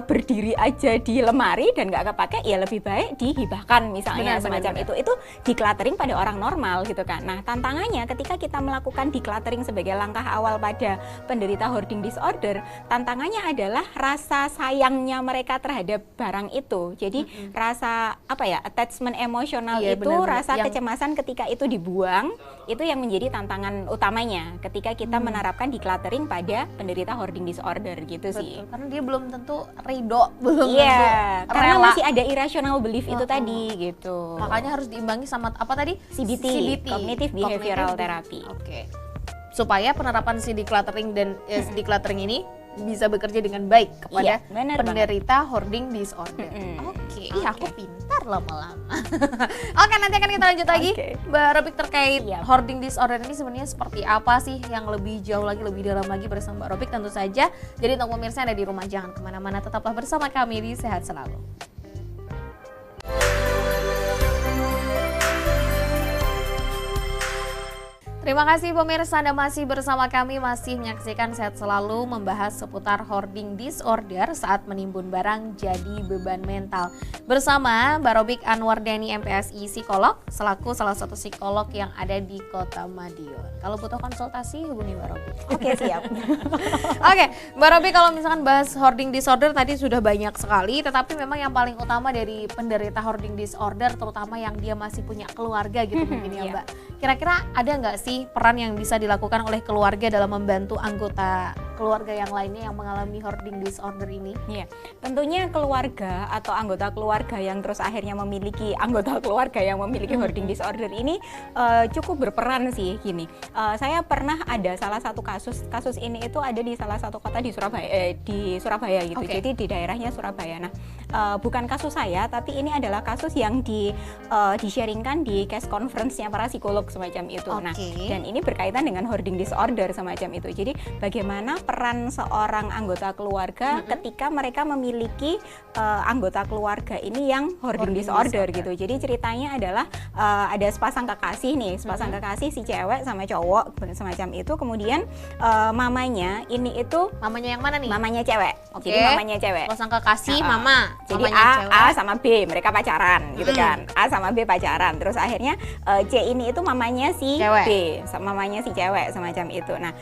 berdiri aja di lemari dan nggak kepake, ya lebih baik dihibahkan misalnya, semacam itu. Itu decluttering pada orang normal gitu kan. Nah, tantangannya ketika kita melakukan decluttering sebagai langkah awal pada penderita hoarding disorder, tantangannya adalah rasa sayangnya mereka terhadap barang itu. Jadi rasa apa ya, attachment emosional Iya, itu, benar-benar. rasa Yang- kecemasan ketika itu dibuang, itu yang menjadi tantangan utamanya ketika kita menerapkan decluttering pada penderita hoarding disorder gitu sih. Betul, karena dia belum tentu ridho, belum Iya, tentu karena rela. masih ada irrational belief itu tadi gitu. Makanya harus diimbangi sama apa tadi? CBT, Cognitive Behavioral Therapy. Oke. Supaya penerapan si decluttering dan si decluttering ini bisa bekerja dengan baik kepada Iya, benar penderita hoarding disorder. Oke, ih aku pintar lama-lama. Oke, nanti akan kita lanjut lagi. Oke. Mbak Robik, terkait Siap. hoarding disorder ini sebenarnya seperti apa sih yang lebih jauh lagi, lebih dalam lagi bersama Mbak Robik tentu saja. Jadi untuk pemirsa yang ada di rumah jangan kemana-mana, tetaplah bersama kami di Sehat Selalu. Terima kasih pemirsa, Anda masih bersama kami, masih menyaksikan Sehat Selalu membahas seputar hoarding disorder saat menimbun barang jadi beban mental. Bersama Mbak Robik Anwardani MPSI psikolog, selaku salah satu psikolog yang ada di Kota Madiun. Kalau butuh konsultasi hubungi Mbak Robik. Oke, siap. Oke, Mbak Robik, kalau misalkan bahas hoarding disorder tadi sudah banyak sekali, tetapi memang yang paling utama dari penderita hoarding disorder, terutama yang dia masih punya keluarga gitu mungkin ya Iya. Mbak. Kira-kira ada nggak sih peran yang bisa dilakukan oleh keluarga dalam membantu anggota keluarga yang lainnya yang mengalami hoarding disorder ini? Iya, tentunya keluarga atau anggota keluarga yang terus akhirnya memiliki anggota keluarga yang memiliki hoarding disorder ini cukup berperan sih gini. Saya pernah ada salah satu kasus ini itu ada di salah satu kota di Surabaya gitu. Okay. Jadi di daerahnya Surabaya. Nah, bukan kasus saya, tapi ini adalah kasus yang di-sharingkan di case conference-nya para psikolog semacam itu. Nah, dan ini berkaitan dengan hoarding disorder semacam itu. Jadi bagaimana peran seorang anggota keluarga ketika mereka memiliki anggota keluarga ini yang hoarding disorder gitu. Jadi ceritanya adalah ada sepasang kekasih nih, sepasang kekasih si cewek sama cowok semacam itu. Kemudian mamanya ini itu Mamanya yang mana nih? mamanya cewek. Jadi mamanya cewek. Sepasang kekasih mama. Jadi A sama B mereka pacaran gitu kan. A sama B pacaran. Terus akhirnya C ini itu mamanya si Cewek. B, mamanya si cewek semacam itu. Nah,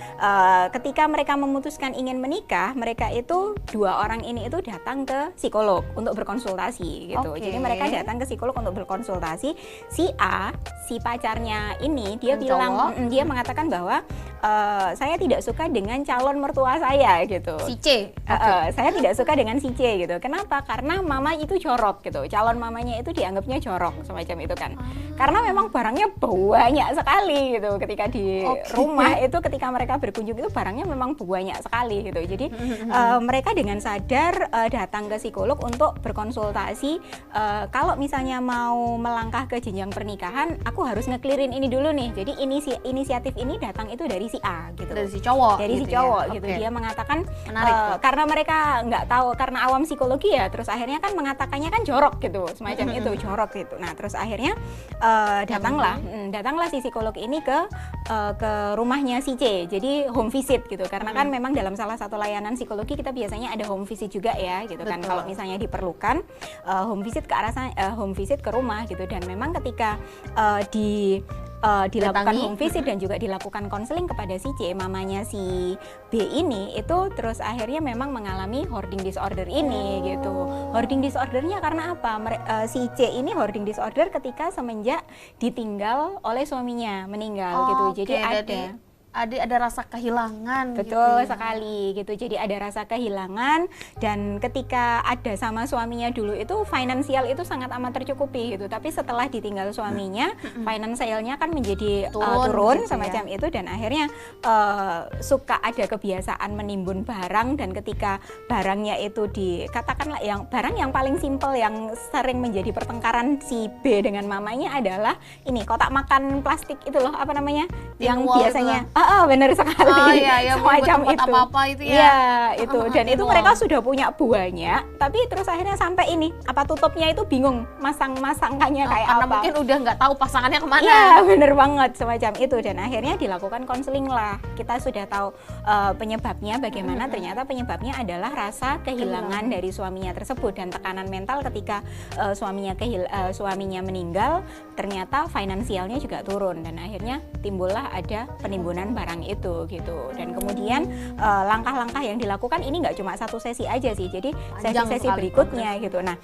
ketika mereka memutuskan ingin menikah, mereka itu dua orang ini itu datang ke psikolog untuk berkonsultasi gitu. Oke. Jadi mereka datang ke psikolog untuk berkonsultasi. Si A, si pacarnya ini dia Yang bilang, cowok. dia mengatakan bahwa saya tidak suka dengan calon mertua saya gitu. Si C. Saya tidak suka dengan si C gitu. Kenapa? Karena mama itu jorok gitu. Calon mamanya itu dianggapnya jorok semacam itu kan. Karena memang barangnya banyak sekali gitu. Ketika di rumah itu, ketika mereka berkunjung itu barangnya memang banyak sekali gitu. Jadi mereka dengan sadar datang ke psikolog untuk berkonsultasi. Kalau misalnya mau melangkah ke jenjang pernikahan, aku harus ngeklirin ini dulu nih. Jadi inisiatif ini datang itu dari si A gitu. Dari si cowok. Dari si gitu cowok ya. gitu. Oke. Dia mengatakan Menarik tuh. karena mereka nggak tahu, karena awam psikologi ya, terus akhirnya kan mengatakannya kan jorok gitu, semacam itu jorok gitu. Nah terus akhirnya datanglah si psikolog ini ke rumahnya si C, jadi home visit gitu. Karena kan memang dalam salah satu layanan psikologi kita biasanya ada home visit juga ya gitu kan. Betul. Kalau misalnya diperlukan home visit ke rumah gitu. Dan memang ketika dilakukan Datangi. home visit dan juga dilakukan konseling kepada si C, mamanya si B ini itu terus akhirnya memang mengalami hoarding disorder ini gitu. Hoarding disordernya karena apa? Si C ini hoarding disorder ketika semenjak ditinggal oleh suaminya, meninggal gitu. Jadi ada rasa kehilangan. betul gitu ya. sekali gitu. Jadi ada rasa kehilangan, dan ketika ada sama suaminya dulu itu finansial itu sangat amat tercukupi gitu. Tapi setelah ditinggal suaminya, finansialnya kan menjadi turun gitu semacam itu, dan akhirnya suka ada kebiasaan menimbun barang. Dan ketika barangnya itu katakanlah yang barang yang paling simpel yang sering menjadi pertengkaran si B dengan mamanya adalah ini kotak makan plastik itu loh, apa namanya? Yang wall biasanya benar sekali. Iya, Semacam buat itu. apa-apa itu ya. Iya, itu. Dan itu Wall. mereka sudah punya banyak, tapi terus akhirnya sampai ini, apa tutupnya itu bingung masang-masangkannya kayak Karena apa. mungkin udah nggak tahu pasangannya kemana. Iya, bener banget semacam itu. Dan akhirnya dilakukan konseling lah. Kita sudah tahu penyebabnya bagaimana. Ternyata penyebabnya adalah rasa kehilangan dari suaminya tersebut dan tekanan mental ketika suaminya meninggal. Ternyata finansialnya juga turun, dan akhirnya timbullah ada penimbunan barang itu gitu. Dan kemudian langkah-langkah yang dilakukan ini nggak cuma satu sesi aja sih, jadi sesi-sesi berikutnya gitu. Nah,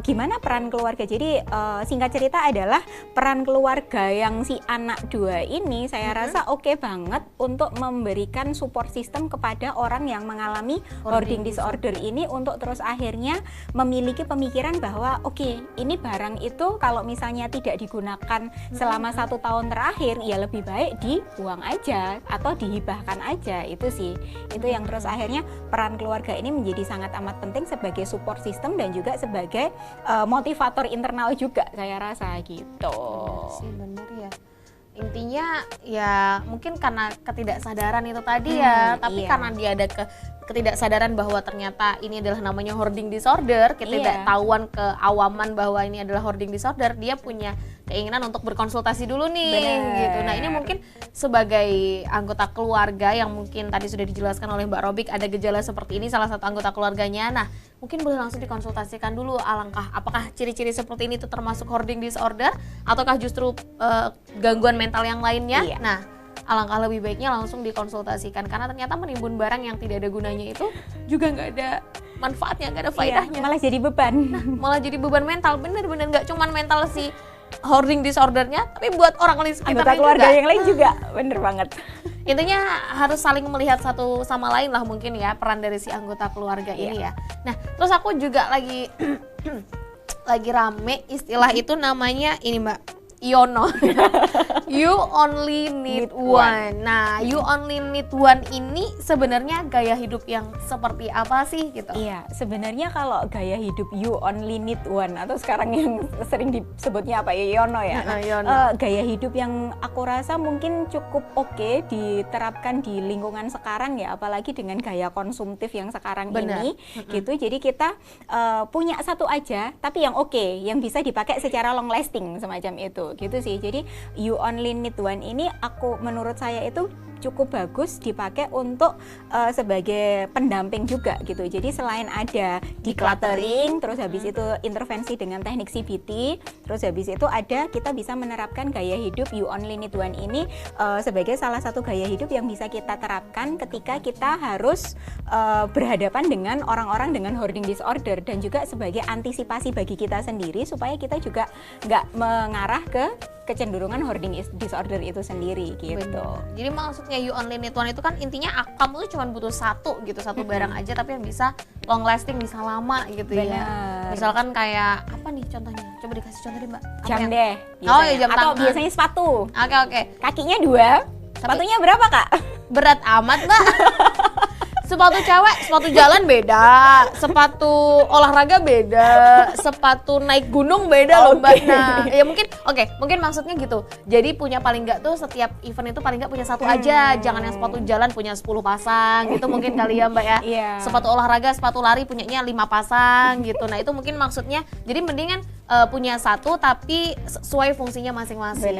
gimana peran keluarga? Jadi singkat cerita adalah peran keluarga yang si anak dua ini saya rasa oke banget untuk memberikan support system kepada orang yang mengalami hoarding disorder ini, untuk terus akhirnya memiliki pemikiran bahwa oke, ini barang itu kalau misalnya tidak digunakan selama 1 tahun terakhir, ya lebih baik dibuang aja atau dihibahkan aja. Itu sih, itu yang terus akhirnya peran keluarga ini menjadi sangat amat penting sebagai support system dan juga sebagai motivator internal juga, saya rasa gitu. Sih bener ya. Intinya ya mungkin karena ketidaksadaran itu tadi ya, tapi iya. karena dia ada ketidaksadaran bahwa ternyata ini adalah namanya hoarding disorder, ketidaktahuan keawaman bahwa ini adalah hoarding disorder, dia punya keinginan untuk berkonsultasi dulu nih. Bener. Gitu. Nah, ini mungkin sebagai anggota keluarga yang mungkin tadi sudah dijelaskan oleh Mbak Robik ada gejala seperti ini, salah satu anggota keluarganya. Nah, mungkin boleh langsung dikonsultasikan dulu apakah ciri-ciri seperti ini itu termasuk hoarding disorder ataukah justru gangguan mental yang lainnya. Iya. Nah, alangkah lebih baiknya langsung dikonsultasikan, karena ternyata menimbun barang yang tidak ada gunanya itu juga nggak ada manfaatnya, nggak ada faedahnya. Malah jadi beban. Malah jadi beban mental. Bener-bener nggak cuman mental si hoarding disordernya, tapi buat orang lain sekitarnya Anggota keluarga juga. yang lain juga, bener banget. Intinya harus saling melihat satu sama lain lah mungkin ya, peran dari si anggota keluarga ini ya. Nah, terus aku juga lagi lagi rame istilah itu namanya ini Mbak, Yono. You only need one. Nah, you only need one ini sebenarnya gaya hidup yang seperti apa sih gitu? Iya, sebenarnya kalau gaya hidup you only need one atau sekarang yang sering disebutnya apa ya, Yono ya. Yono. Gaya hidup yang aku rasa mungkin cukup oke diterapkan di lingkungan sekarang ya, apalagi dengan gaya konsumtif yang sekarang ini gitu. Jadi kita punya satu aja tapi yang oke, yang bisa dipakai secara long lasting semacam itu. Gitu sih. Jadi you only need one ini menurut saya itu cukup bagus dipakai untuk sebagai pendamping juga gitu. Jadi selain ada decluttering, terus habis itu intervensi dengan teknik CBT, terus habis itu kita bisa menerapkan gaya hidup you only need one ini sebagai salah satu gaya hidup yang bisa kita terapkan ketika kita harus berhadapan dengan orang-orang dengan hoarding disorder, dan juga sebagai antisipasi bagi kita sendiri supaya kita juga nggak mengarah ke kecenderungan hoarding disorder itu sendiri gitu. Bener. Jadi maksudnya you only need one itu kan intinya kamu tuh cuma butuh satu barang aja tapi yang bisa long lasting, bisa lama gitu. Bener. Ya. Misalkan kayak apa nih contohnya? Coba dikasih contoh deh Mbak. Jam deh. Oh ya, jam atau tangan. Biasanya sepatu. Oke. Kakinya 2. Sepatunya berapa Kak? Berat amat Mbak. Sepatu cewek, sepatu jalan beda, sepatu olahraga beda, sepatu naik gunung beda loh Mbak. Nah, ya mungkin maksudnya gitu. Jadi punya paling nggak tuh setiap event itu paling nggak punya satu aja, jangan yang sepatu jalan punya 10 pasang gitu mungkin kali ya Mbak ya. Yeah. Sepatu olahraga, sepatu lari punyanya 5 pasang gitu. Nah, itu mungkin maksudnya. Jadi mendingan punya satu tapi sesuai fungsinya masing-masing.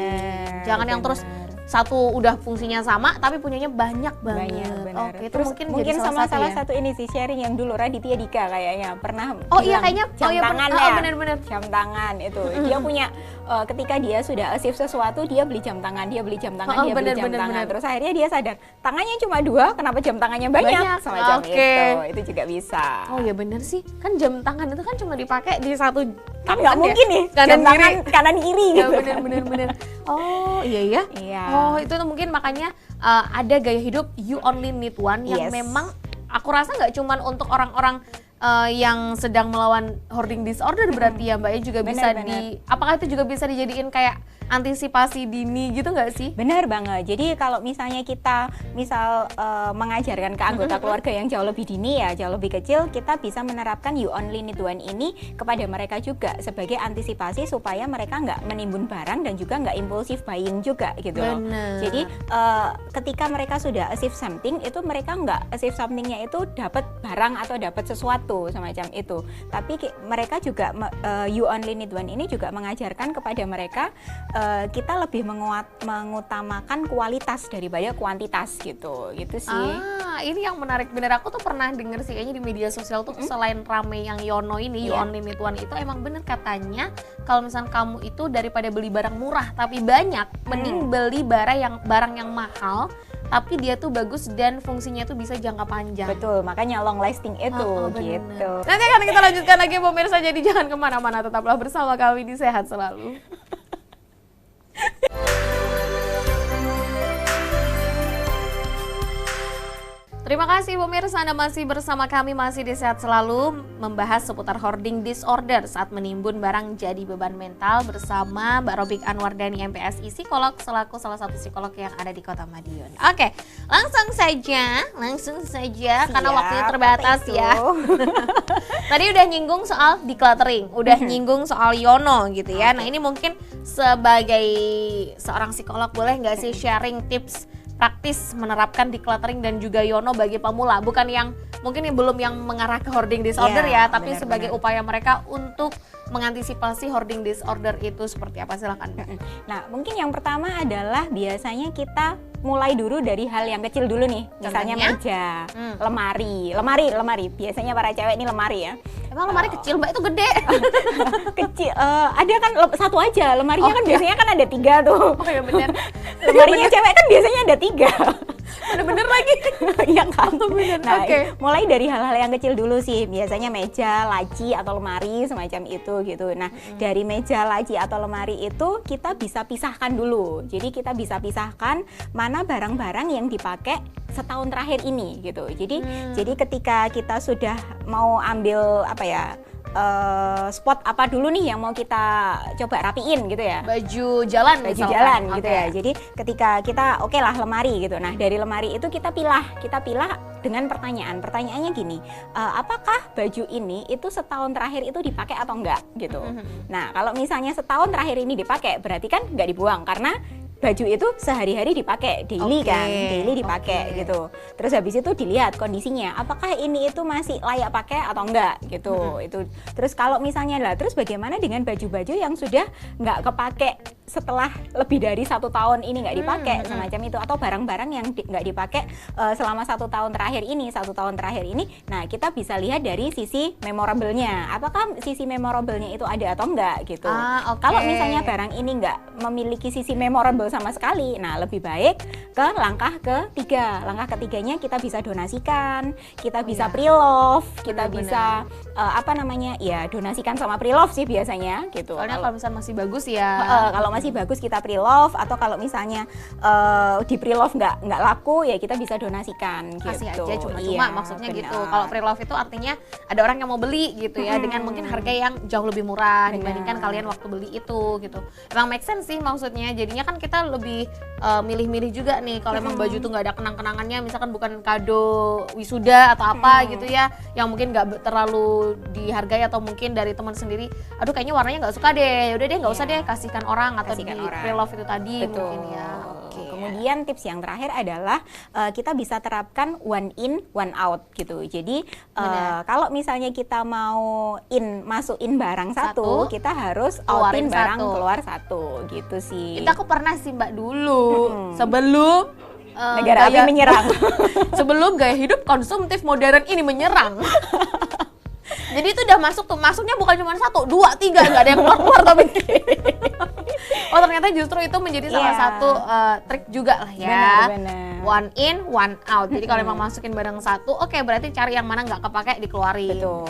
Jangan yang terus satu udah fungsinya sama tapi punyanya banyak banget. Oke, itu terus mungkin sama salah ya? satu ini sih sharing yang dulu Raditya Dika kayaknya pernah iya kayaknya jam tangan ya. Bener. Jam tangan itu. Dia punya ketika dia sudah achieve sesuatu, dia beli jam tangan, dia beli jam tangan. Terus akhirnya dia sadar, tangannya cuma 2, kenapa jam tangannya banyak? Semacam itu juga bisa. Oh ya bener sih, kan jam tangan itu kan cuma dipakai di satu kan nggak mungkin nih jam tangan kanan kiri gitu. Bener. Oh iya. Oh itu tuh mungkin makanya ada gaya hidup you only need one yang memang aku rasa nggak cuman untuk orang-orang yang sedang melawan hoarding disorder berarti ya Mbak ya, juga bisa apakah itu juga bisa dijadiin kayak antisipasi dini gitu nggak sih? Benar banget. Jadi kalau misalnya kita mengajarkan ke anggota keluarga yang jauh lebih dini ya, jauh lebih kecil, kita bisa menerapkan you only need one ini kepada mereka juga sebagai antisipasi supaya mereka nggak menimbun barang dan juga nggak impulsif buying juga gitu loh. Jadi ketika mereka sudah achieve something, itu mereka nggak achieve somethingnya itu dapat barang atau dapat sesuatu semacam itu. Tapi mereka juga you only need one ini juga mengajarkan kepada mereka kita lebih mengutamakan kualitas daripada kuantitas gitu sih. Ini yang menarik bener, aku tuh pernah denger sih kayaknya di media sosial tuh selain rame yang Yono ini, you only need one itu emang bener katanya kalau misalnya kamu itu daripada beli barang murah tapi banyak, mending beli barang yang mahal tapi dia tuh bagus dan fungsinya tuh bisa jangka panjang. Betul, makanya long lasting itu gitu. Nanti akan kita lanjutkan lagi pemirsa, jadi jangan kemana-mana, tetaplah bersama kami di Sehat Selalu. Terima kasih pemirsa, Anda masih bersama kami, masih di Sehat Selalu, membahas seputar hoarding disorder saat menimbun barang jadi beban mental bersama Mbak Robik Anwardani MPSI, psikolog, selaku salah satu psikolog yang ada di Kota Madiun. Oke, langsung saja karena waktunya terbatas ya. Tadi udah nyinggung soal decluttering, udah nyinggung soal Yono gitu ya. Nah ini mungkin sebagai seorang psikolog boleh nggak sih sharing tips praktis menerapkan decluttering dan juga Yono bagi pemula, bukan yang mungkin belum yang mengarah ke hoarding disorder tapi sebagai upaya mereka untuk mengantisipasi hoarding disorder itu seperti apa, silakan. Nah mungkin yang pertama adalah biasanya kita mulai dulu dari hal yang kecil dulu nih, misalnya meja, lemari. Biasanya para cewek ini lemari ya. Emang lemari kecil Mbak, itu gede? Kecil, ada kan satu aja, lemarinya kan biasanya kan ada 3 tuh. Oh iya benar. Lemarinya cewek kan biasanya ada 3. Bener-bener lagi. Iya kan? Bener, Nah, oke. mulai dari hal-hal yang kecil dulu sih. Biasanya meja, laci atau lemari semacam itu gitu. Nah, dari meja, laci atau lemari itu kita bisa pisahkan dulu. Jadi kita bisa pisahkan mana barang-barang yang dipakai setahun terakhir ini gitu. Jadi ketika kita sudah mau ambil apa ya, spot apa dulu nih yang mau kita coba rapiin gitu ya, Baju jalan baju misalkan. jalan gitu Oke. ya. Jadi ketika kita oke lah lemari gitu. Nah, dari lemari itu kita pilah dengan pertanyaan. Pertanyaannya gini, apakah baju ini itu setahun terakhir itu dipakai atau enggak gitu. Nah, kalau misalnya setahun terakhir ini dipakai, berarti kan enggak dibuang karena baju itu sehari-hari dipakai, daily Oke, kan, daily dipakai oke. gitu. Terus habis itu dilihat kondisinya, apakah ini itu masih layak pakai atau enggak gitu. Itu. Terus kalau misalnya lah, terus bagaimana dengan baju-baju yang sudah nggak kepake setelah lebih dari 1 tahun ini nggak dipakai semacam itu, atau barang-barang yang nggak dipakai selama 1 tahun terakhir ini, 1 tahun terakhir ini. Nah, kita bisa lihat dari sisi memorable-nya, apakah sisi memorable-nya itu ada atau enggak gitu. Oke. Kalau misalnya barang ini nggak memiliki sisi memorable sama sekali, nah lebih baik ke langkah ketiga. Langkah ketiganya kita bisa donasikan, kita bisa pre-love, kita bisa ya donasikan sama pre-love sih biasanya gitu. Soalnya kalau misalnya masih bagus ya. Kalau masih bagus kita pre-love, atau kalau misalnya di pre-love nggak laku ya kita bisa donasikan Kasih gitu. aja cuma-cuma Iya, maksudnya benar. gitu. Kalau pre-love itu artinya ada orang yang mau beli gitu ya, dengan mungkin harga yang jauh lebih murah dibandingkan kalian waktu beli itu gitu. Emang make sense sih maksudnya. Jadinya kan kita lebih milih-milih juga nih kalau emang baju tuh nggak ada kenang-kenangannya, misalkan bukan kado wisuda atau apa gitu ya, yang mungkin nggak terlalu dihargai, atau mungkin dari teman sendiri, aduh kayaknya warnanya nggak suka deh, udah deh nggak usah deh, kasihkan orang atau Kasihkan di orang. pre-love itu tadi. Betul. Mungkin ya. Oke. Kemudian tips yang terakhir adalah kita bisa terapkan one in one out gitu. Jadi Benar. kalau misalnya kita mau masukin barang satu, kita harus Keluarin outin barang satu. keluar satu gitu sih. Itu aku pernah sih Mbak dulu sebelum Negara api menyerang. sebelum gaya hidup konsumtif modern ini menyerang. Jadi itu udah masuknya bukan cuma 1, 2, 3, nggak ada yang keluar tapi. Oh ternyata justru itu menjadi salah Iya. satu trik juga lah ya. Benar. One in, one out. Jadi kalau emang masukin barang satu, oke berarti cari yang mana nggak kepake dikeluarin. Betul.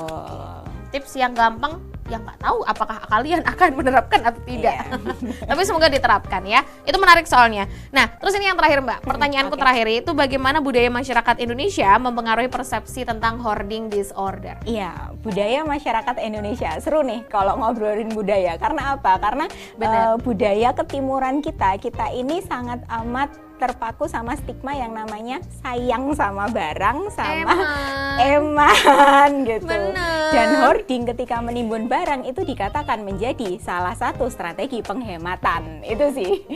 Tips yang gampang, yang nggak tahu apakah kalian akan menerapkan atau tidak. Tapi semoga diterapkan ya. Itu menarik soalnya. Nah, terus ini yang terakhir Mbak. Pertanyaanku Oke. terakhir itu bagaimana budaya masyarakat Indonesia mempengaruhi persepsi tentang hoarding disorder? Iya, budaya masyarakat Indonesia. Seru nih kalau ngobrolin budaya. Karena apa? Karena Benar. budaya ketimuran kita ini sangat amat terpaku sama stigma yang namanya sayang sama barang, sama eman gitu. Bener. Dan hoarding ketika menimbun barang itu dikatakan menjadi salah satu strategi penghematan. Itu sih.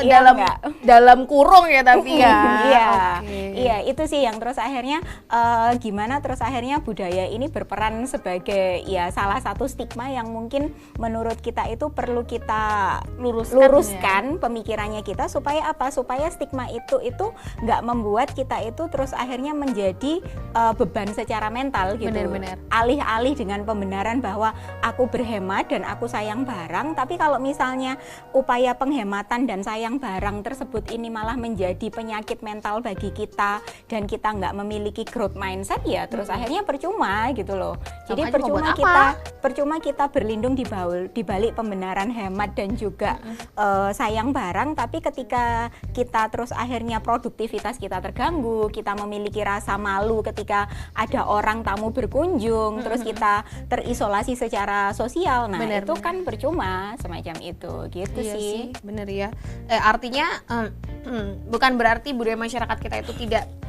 Iya dalam nggak? dalam kurung ya tapi ya. Iya, Oke. iya itu sih yang terus akhirnya gimana terus akhirnya budaya ini berperan sebagai ya salah satu stigma yang mungkin menurut kita itu perlu kita luruskan pemikirannya kita supaya apa? Supaya stigma itu nggak membuat kita itu terus akhirnya menjadi beban secara mental gitu. Benar-benar. Alih-alih dengan pembenaran bahwa aku berhemat dan aku sayang barang, tapi kalau misalnya upaya penghematan dan sayang barang tersebut ini malah menjadi penyakit mental bagi kita dan kita nggak memiliki growth mindset ya terus akhirnya percuma gitu loh. Jadi Makanya mau buat percuma kita berlindung di balik pembenaran hemat dan juga sayang barang, tapi ketika kita terus akhirnya produktivitas kita terganggu, kita memiliki rasa malu ketika ada orang tamu berkunjung, terus kita terisolasi secara sosial. Nah, Bener, itu bener. kan percuma semacam itu gitu Iya sih. bener ya. Artinya bukan berarti budaya masyarakat kita itu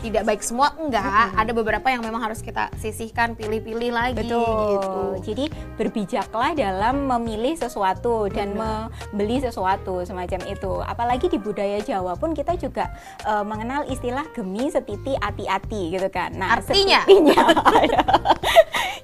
tidak baik semua, enggak. Ada beberapa yang memang harus kita sisihkan, pilih-pilih lagi Betul. gitu. Jadi berbijaklah dalam memilih sesuatu dan membeli sesuatu semacam itu. Apalagi di budaya Jawa pun kita juga mengenal istilah gemi setiti ati-ati gitu kan. Nah, Artinya? setitinya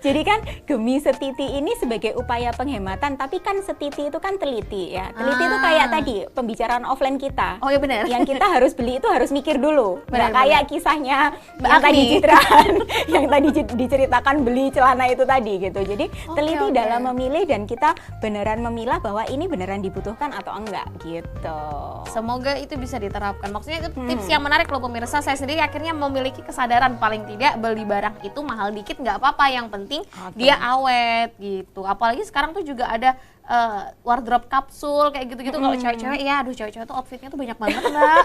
Jadi kan gemi setiti ini sebagai upaya penghematan, tapi kan setiti itu kan teliti ya. Teliti itu kayak tadi pembicaraan offline kita. Oh iya benar. Yang kita harus beli itu harus mikir dulu. Benar, Nggak kayak kisahnya Mbak yang tadi Agni. citraan, yang tadi diceritakan beli celana itu tadi gitu. Jadi teliti oke. dalam memilih dan kita beneran memilah bahwa ini beneran dibutuhkan atau enggak gitu. Semoga itu bisa diterapkan. Maksudnya itu tips yang menarik loh pemirsa. Saya sendiri akhirnya memiliki kesadaran paling tidak beli barang itu mahal dikit nggak apa-apa. Yang penting dia awet gitu. Apalagi sekarang tuh juga ada wardrobe kapsul kayak gitu-gitu. Kalau cewek-cewek ya, aduh cewek-cewek tuh outfitnya tuh banyak banget Mbak.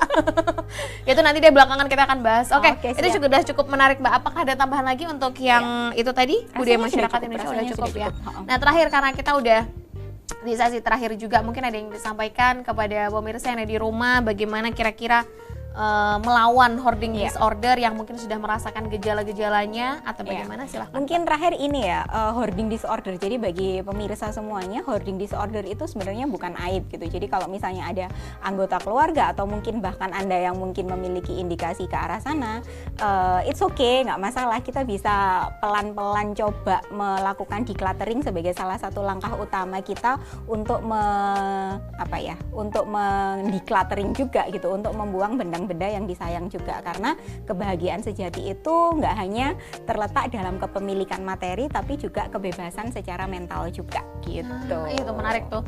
Itu nanti deh belakangan kita akan bahas. Oke, Oke, itu siap. juga udah cukup menarik Mbak. Apakah ada tambahan lagi untuk yang itu tadi budaya Rasanya masyarakat sudah cukup, Indonesia udah rasanya cukup sudah ya. cukup. Nah terakhir karena kita udah di sesi terakhir juga mungkin ada yang disampaikan kepada pemirsa yang ada di rumah bagaimana kira-kira melawan hoarding disorder yang mungkin sudah merasakan gejala-gejalanya atau bagaimana silahkan. Mungkin terakhir ini ya, hoarding disorder. Jadi bagi pemirsa semuanya, hoarding disorder itu sebenarnya bukan aib gitu. Jadi kalau misalnya ada anggota keluarga atau mungkin bahkan Anda yang mungkin memiliki indikasi ke arah sana, it's okay, nggak masalah. Kita bisa pelan-pelan coba melakukan decluttering sebagai salah satu langkah utama kita untuk untuk mendecluttering juga gitu, untuk membuang benda yang disayang juga, karena kebahagiaan sejati itu nggak hanya terletak dalam kepemilikan materi tapi juga kebebasan secara mental juga gitu. Itu menarik tuh.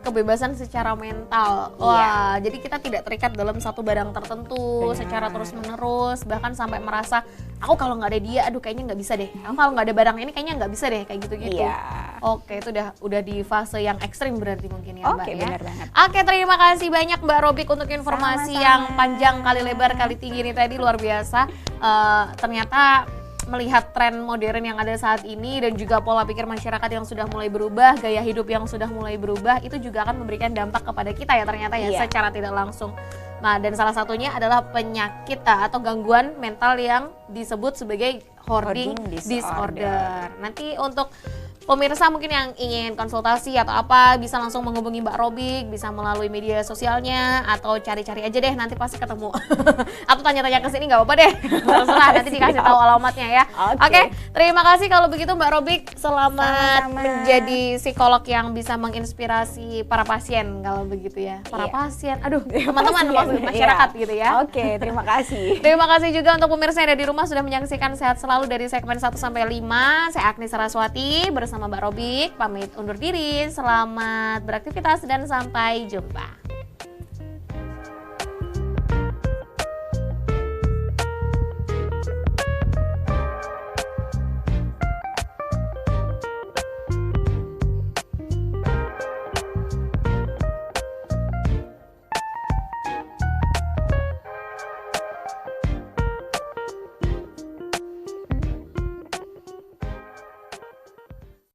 Kebebasan secara mental. Wah, jadi kita tidak terikat dalam satu barang tertentu secara terus-menerus, bahkan sampai merasa aku kalau nggak ada dia, aduh kayaknya nggak bisa deh. Aku kalau nggak ada barang ini kayaknya nggak bisa deh, kayak gitu-gitu. Iya. Oke, itu udah di fase yang ekstrim berarti mungkin ya Mbak. Oke, ya. benar banget. Oke, terima kasih banyak Mbak Robik untuk informasi Sama-sama. yang panjang kali lebar kali tinggi ini tadi, luar biasa. Ternyata melihat tren modern yang ada saat ini dan juga pola pikir masyarakat yang sudah mulai berubah, gaya hidup yang sudah mulai berubah, itu juga akan memberikan dampak kepada kita ya ternyata ya, Iya. secara tidak langsung. Nah, dan salah satunya adalah penyakit atau gangguan mental yang disebut sebagai hoarding Hoarding disorder. Nanti untuk pemirsa mungkin yang ingin konsultasi atau apa, bisa langsung menghubungi Mbak Robik, bisa melalui media sosialnya atau cari-cari aja deh, nanti pasti ketemu. Atau tanya-tanya ke sini nggak apa-apa deh. Terserah, nanti dikasih tahu alamatnya ya. Oke, terima kasih kalau begitu Mbak Robik. Selamat Sama-sama. menjadi psikolog yang bisa menginspirasi para pasien kalau begitu ya. Para Iya. pasien, aduh teman-teman Pasien, maksud masyarakat iya. gitu ya. Oke, terima kasih. Terima kasih juga untuk pemirsa yang ada di rumah sudah menyaksikan Sehat Selalu dari segmen 1 sampai 5. Saya Agni Saraswati bersama Mbak Robik pamit undur diri. Selamat beraktivitas dan sampai jumpa.